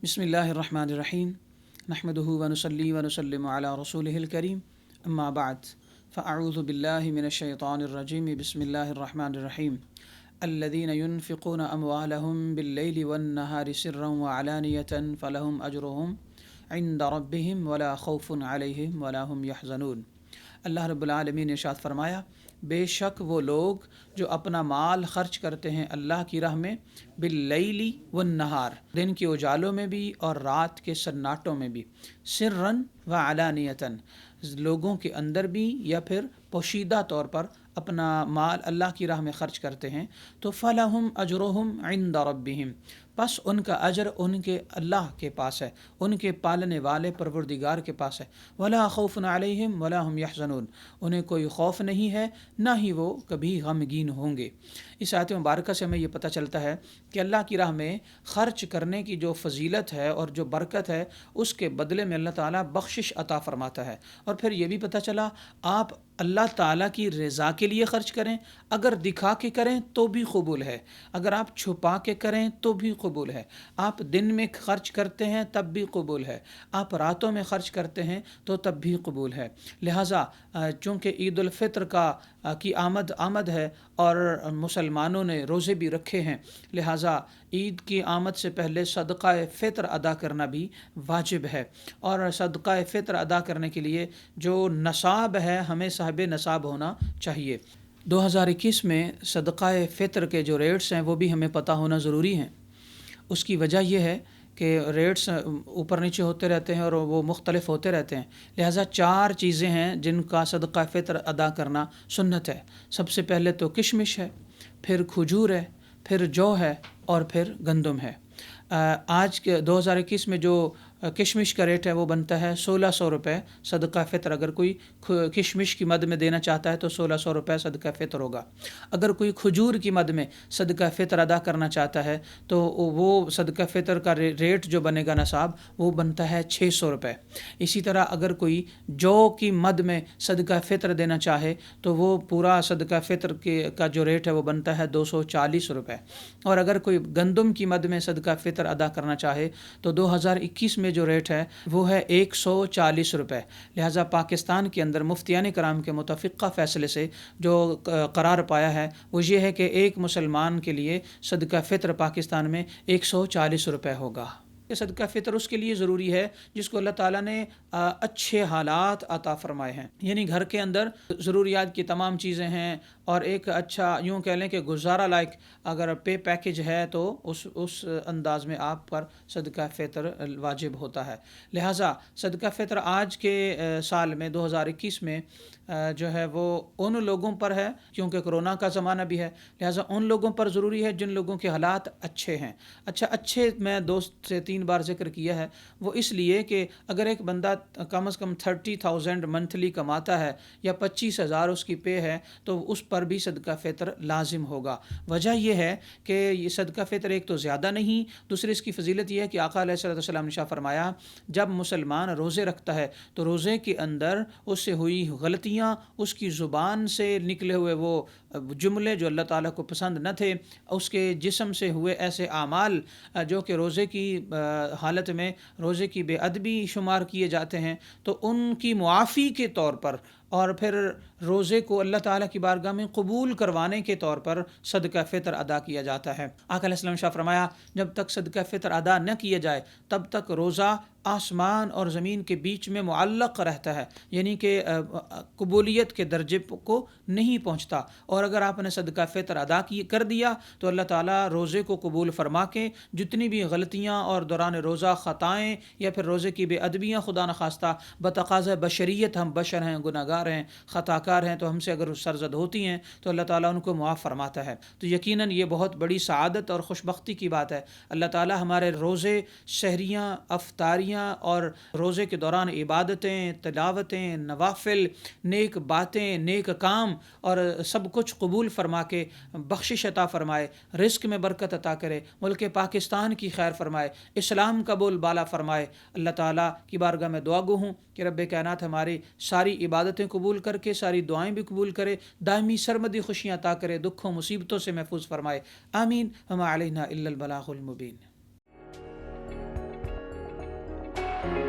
بسم اللہ الرحمن الرحیم نحمدہ ونصلی ونسلم علی رسولہ الکریم اما بعد فاعوذ باللہ من الشیطان الرجیم بسم اللہ الرحمن الرحیم الذین ينفقون اموالهم باللیل والنہار سرا وعلانیة فلهم اجرهم عند ربهم ولا خوف علیہم ولا هم يحزنون۔ اللہ رب العالمین نے ارشاد فرمایا، بے شک وہ لوگ جو اپنا مال خرچ کرتے ہیں اللہ کی راہ میں باللیل والنہار، دن کے اجالوں میں بھی اور رات کے سناٹوں میں بھی، سرًا وعلانیةً، لوگوں کے اندر بھی یا پھر پوشیدہ طور پر اپنا مال اللہ کی راہ میں خرچ کرتے ہیں، تو فلہم اجرہم عند ربہم، بس ان کا اجر ان کے اللہ کے پاس ہے، ان کے پالنے والے پروردگار کے پاس ہے۔ ولا خوف علیہم ولا هم یحزنون، انہیں کوئی خوف نہیں ہے نہ ہی وہ کبھی غمگین ہوں گے۔ اس آیت مبارکہ سے ہمیں یہ پتہ چلتا ہے کہ اللہ کی راہ میں خرچ کرنے کی جو فضیلت ہے اور جو برکت ہے، اس کے بدلے میں اللہ تعالیٰ بخشش عطا فرماتا ہے۔ اور پھر یہ بھی پتہ چلا، آپ اللہ تعالیٰ کی رضا کے لیے خرچ کریں، اگر دکھا کے کریں تو بھی قبول ہے، اگر آپ چھپا کے کریں تو بھی قبول ہے، آپ دن میں خرچ کرتے ہیں تب بھی قبول ہے، آپ راتوں میں خرچ کرتے ہیں تو تب بھی قبول ہے۔ لہٰذا چونکہ عید الفطر کی آمد ہے اور مسلمانوں نے روزے بھی رکھے ہیں، لہٰذا عید کی آمد سے پہلے صدقہ فطر ادا کرنا بھی واجب ہے۔ اور صدقہ فطر ادا کرنے کے لیے جو نصاب ہے، ہمیں صاحب نصاب ہونا چاہیے۔ 2021 میں صدقہ فطر کے جو ریٹس ہیں وہ بھی ہمیں پتہ ہونا ضروری ہیں۔ اس کی وجہ یہ ہے کہ ریٹس اوپر نیچے ہوتے رہتے ہیں اور وہ مختلف ہوتے رہتے ہیں، لہٰذا 4 چیزیں ہیں جن کا صدقہ فطر ادا کرنا سنت ہے۔ سب سے پہلے تو کشمش ہے، پھر کھجور ہے، پھر جو ہے اور پھر گندم ہے۔ آج کے 2021 میں جو کشمش کا ریٹ ہے وہ بنتا ہے 1600 روپے صدقہ فطر۔ اگر کوئی کشمش کی مد میں دینا چاہتا ہے تو 1600 روپے صدقہ فطر ہوگا۔ اگر کوئی کھجور کی مد میں صدقہ فطر ادا کرنا چاہتا ہے تو وہ صدقہ فطر کا ریٹ جو بنے گا نصاب وہ بنتا ہے 600 روپے۔ اسی طرح اگر کوئی جو کی مد میں صدقہ فطر دینا چاہے تو وہ پورا صدقہ فطر کا جو ریٹ ہے وہ بنتا ہے 240 روپے۔ اور اگر کوئی گندم کی مد میں صدقہ فطر ادا کرنا چاہے تو 2021 میں جو ریٹ ہے وہ ہے 140 روپے۔ لہٰذا پاکستان کے اندر مفتیان کرام کے متفقہ فیصلے سے جو قرار پایا ہے وہ یہ ہے کہ ایک مسلمان کے لیے صدقہ فطر پاکستان میں 140 روپے ہوگا۔ یہ صدقہ فطر اس کے لیے ضروری ہے جس کو اللہ تعالیٰ نے اچھے حالات عطا فرمائے ہیں، یعنی گھر کے اندر ضروریات کی تمام چیزیں ہیں اور ایک اچھا یوں کہہ لیں کہ گزارا لائق اگر پیکج ہے تو اس انداز میں آپ پر صدقہ فطر واجب ہوتا ہے۔ لہٰذا صدقہ فطر آج کے سال میں 2021 میں جو ہے وہ ان لوگوں پر ہے، کیونکہ کرونا کا زمانہ بھی ہے، لہٰذا ان لوگوں پر ضروری ہے جن لوگوں کے حالات اچھے ہیں۔ اچھے میں 2 سے 3 بار ذکر کیا ہے، وہ اس لیے کہ اگر ایک بندہ کم از کم 30,000 منتھلی کماتا ہے یا 25,000 اس کی پے ہے تو اس پر بھی صدقہ فطر لازم ہوگا۔ وجہ یہ ہے کہ یہ صدقہ فطر ایک تو زیادہ نہیں، دوسری اس کی فضیلت یہ ہے کہ آقا علیہ السلام نے فرمایا، جب مسلمان روزے رکھتا ہے تو روزے کے اندر اس سے ہوئی غلطیاں، اس کی زبان سے نکلے ہوئے وہ جملے جو اللہ تعالیٰ کو پسند نہ تھے، اس کے جسم سے ہوئے ایسے اعمال جو کہ روزے کی حالت میں روزے کی بے ادبی شمار کیے جاتے ہیں، تو ان کی معافی کے طور پر اور پھر روزے کو اللہ تعالیٰ کی بارگاہ میں قبول کروانے کے طور پر صدقہ فطر ادا کیا جاتا ہے۔ آقا علیہ السلام نے فرمایا، جب تک صدقہ فطر ادا نہ کیا جائے تب تک روزہ آسمان اور زمین کے بیچ میں معلق رہتا ہے، یعنی کہ قبولیت کے درجے کو نہیں پہنچتا۔ اور اگر آپ نے صدقہ فطر ادا کر دیا تو اللہ تعالیٰ روزے کو قبول فرما کے جتنی بھی غلطیاں اور دوران روزہ خطائیں یا پھر روزے کی بے ادبیاں خدا نخواستہ بتقاضۂ بشریت، ہم بشر ہیں، گناہ گار ہیں، خطا کار ہیں، تو ہم سے اگر سرزد ہوتی ہیں تو اللہ تعالیٰ ان کو معاف فرماتا ہے۔ تو یقیناً یہ بہت بڑی سعادت اور خوشبختی کی بات ہے۔ اللہ تعالیٰ ہمارے روزے، سحریاں، افطاریاں اور روزے کے دوران عبادتیں، تلاوتیں، نوافل، نیک باتیں، نیک کام اور سب کچھ قبول فرما کے بخشش عطا فرمائے، رزق میں برکت عطا کرے، ملک پاکستان کی خیر فرمائے، اسلام کا بول بالا فرمائے۔ اللہ تعالیٰ کی بارگاہ میں دعا گو ہوں کہ رب کائنات ہماری ساری عبادتیں قبول کر کے ساری دعائیں بھی قبول کرے، دائمی سرمدی خوشیاں عطا کرے، دکھوں مصیبتوں سے محفوظ فرمائے۔ آمین۔ وما علینا الا البلاغ المبین۔ ہے۔